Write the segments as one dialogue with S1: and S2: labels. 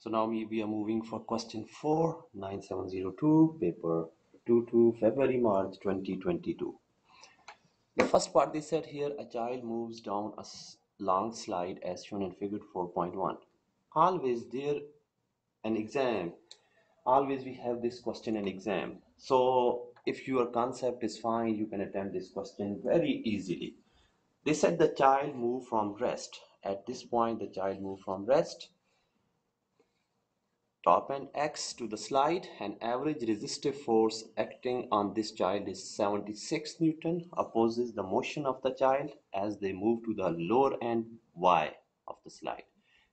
S1: So now we are moving for question 4, 9702, paper 22, February, March 2022. The first part they said here, a child moves down a long slide as shown in figure 4.1. Always there an exam. Always we have this question in exam. So if your concept is fine, you can attempt this question very easily. They said the child moved from rest. At this point, the child moved from rest. Top and X to the slide, and average resistive force acting on this child is 76 Newton, opposes the motion of the child as they move to the lower end Y of the slide.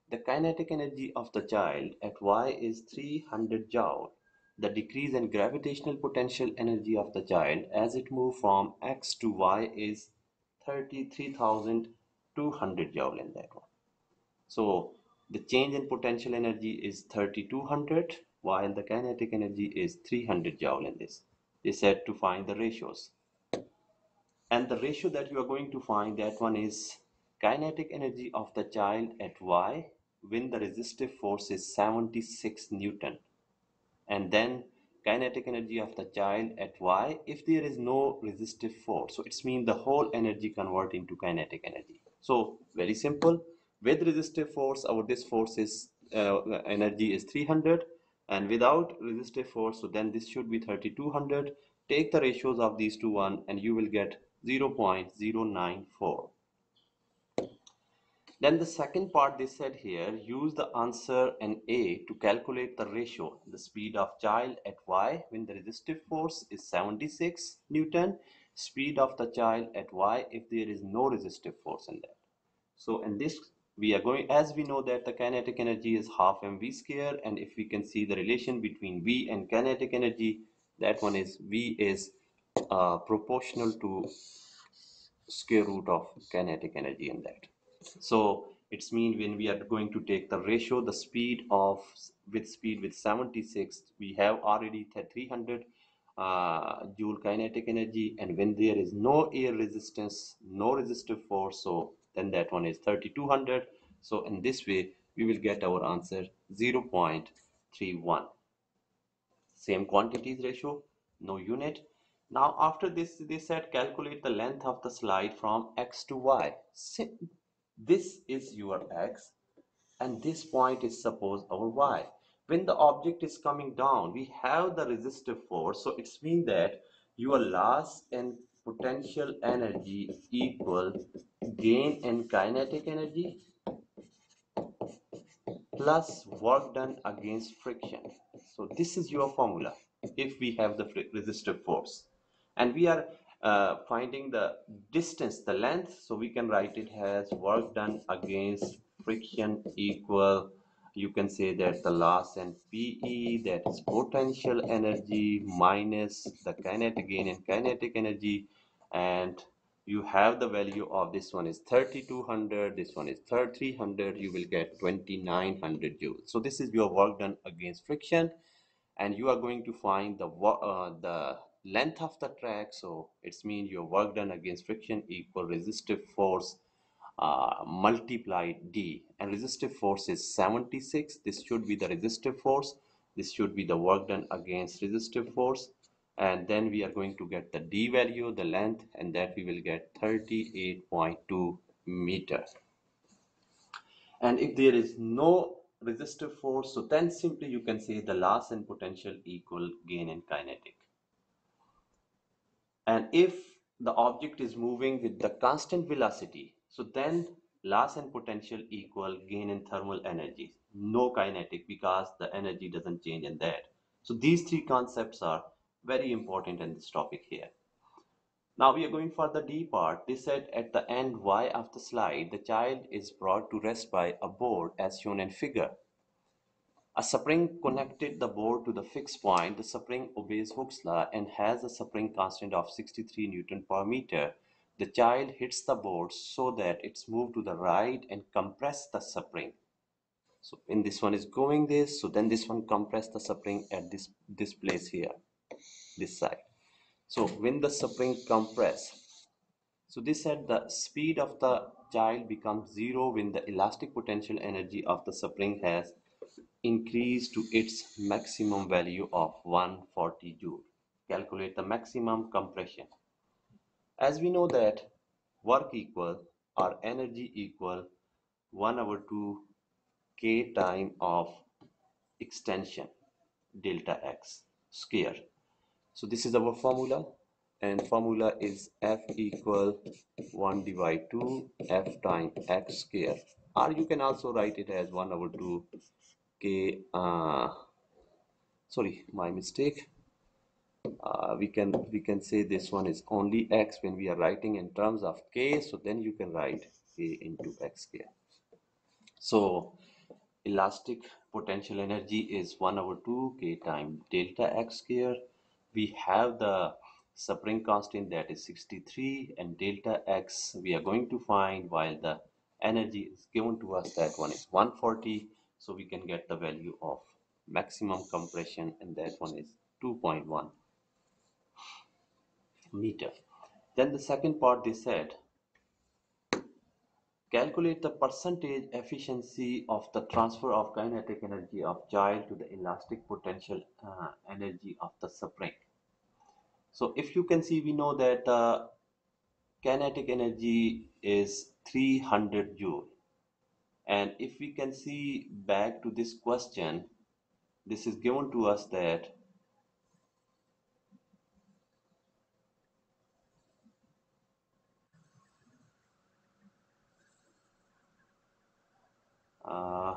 S1: The kinetic energy of the child at Y is 300 joule. The decrease in gravitational potential energy of the child as it moves from X to Y is 33,200 joule in that one. So the change in potential energy is 3200 while the kinetic energy is 300 joule in this. They said to find the ratios. And the ratio that you are going to find, that one is kinetic energy of the child at Y when the resistive force is 76 Newton. And then kinetic energy of the child at Y if there is no resistive force. So it's mean the whole energy convert into kinetic energy. So very simple. With resistive force, our this force is energy is 300, and without resistive force, so then this should be 3200. Take the ratios of these two one, and you will get 0.094. Then the second part they said here, use the answer in A to calculate the ratio, the speed of child at Y when the resistive force is 76 Newton, speed of the child at Y if there is no resistive force in that. So in this we are going, as we know that the kinetic energy is half mv square, and if we can see the relation between V and kinetic energy, that one is V is proportional to square root of kinetic energy in that. So it's mean when we are going to take the ratio, the speed with 76, we have already 300 joule kinetic energy, and when there is no air resistance, no resistive force, so then that one is 3200. So in this way we will get our answer 0.31. Same quantities ratio, no unit. Now after this they said calculate the length of the slide from X to Y. This is your X and this point is suppose our Y. When the object is coming down, we have the resistive force, so it's mean that your loss in potential energy equal gain in kinetic energy plus work done against friction. So this is your formula if we have the resistive force, and we are finding the distance, the length, so we can write it as work done against friction equal, you can say that the loss in PE, that is potential energy, minus the kinetic gain in kinetic energy, and you have the value of this one is 3200, this one is 300, you will get 2900 joules. So this is your work done against friction, and you are going to find the length of the track, so it's mean your work done against friction equal resistive force multiplied D, and resistive force is 76. This should be the resistive force, this should be the work done against resistive force, and then we are going to get the D value, the length, and that we will get 38.2 meters. And if there is no resistive force, so then simply you can say the loss in potential equal gain in kinetic. And if the object is moving with the constant velocity, so then loss in potential equal gain in thermal energy, no kinetic, because the energy doesn't change in that. So these three concepts are very important in this topic here. Now we are going for the D part. They said at the end Y of the slide, the child is brought to rest by a board as shown in figure. A spring connected the board to the fixed point. The spring obeys Hooke's law and has a spring constant of 63 Newton per meter. The child hits the board so that it's moved to the right and compress the spring. So in this one is going this, so then this one compress the spring at this place here, this side. So when the spring compress, so this said the speed of the child becomes zero when the elastic potential energy of the spring has increase to its maximum value of 140 joule. Calculate the maximum compression. As we know that work equal or energy equal 1 over 2 k time of extension delta x square. So this is our formula, and formula is F equal 1 divided 2 F times x square, or you can also write it as 1 over 2 k, sorry, my mistake. We can say this one is only x when we are writing in terms of k, so then you can write k into x square. So elastic potential energy is 1 over 2 k times delta x square. We have the spring constant that is 63, and delta x we are going to find, while the energy is given to us, that one is 140. So we can get the value of maximum compression, and that one is 2.1 meter. Then the second part they said, calculate the percentage efficiency of the transfer of kinetic energy of gel to the elastic potential energy of the spring. So if you can see, we know that kinetic energy is 300 joule. And if we can see back to this question, this is given to us that uh,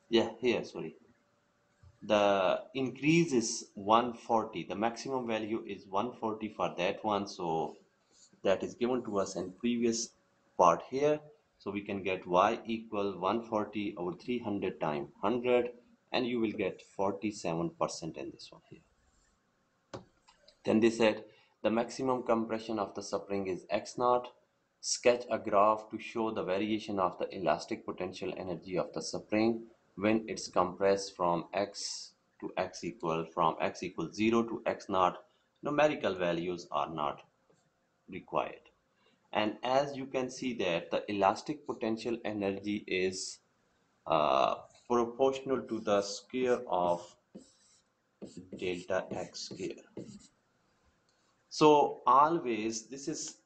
S1: yeah, here, sorry. The increase is 140. The maximum value is 140 for that one. So that is given to us in previous part here. So we can get y equal 140 over 300 times 100, and you will get 47% in this one here. Then they said the maximum compression of the spring is x naught. Sketch a graph to show the variation of the elastic potential energy of the spring when it's compressed from x to x equal, from x equals 0 to x naught. Numerical values are not required. And as you can see that the elastic potential energy is uh, proportional to the square of delta x square. So always, this is,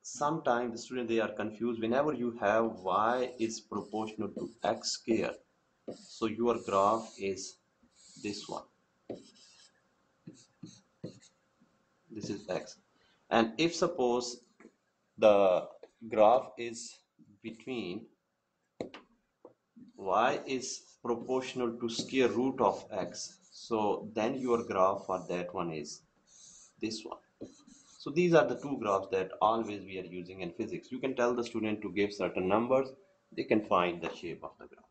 S1: sometimes the student they are confused whenever you have y is proportional to x square. So your graph is this one. This is x. And if suppose the graph is between y is proportional to square root of x, so then your graph for that one is this one. So these are the two graphs that always we are using in physics. You can tell the student to give certain numbers, they can find the shape of the graph.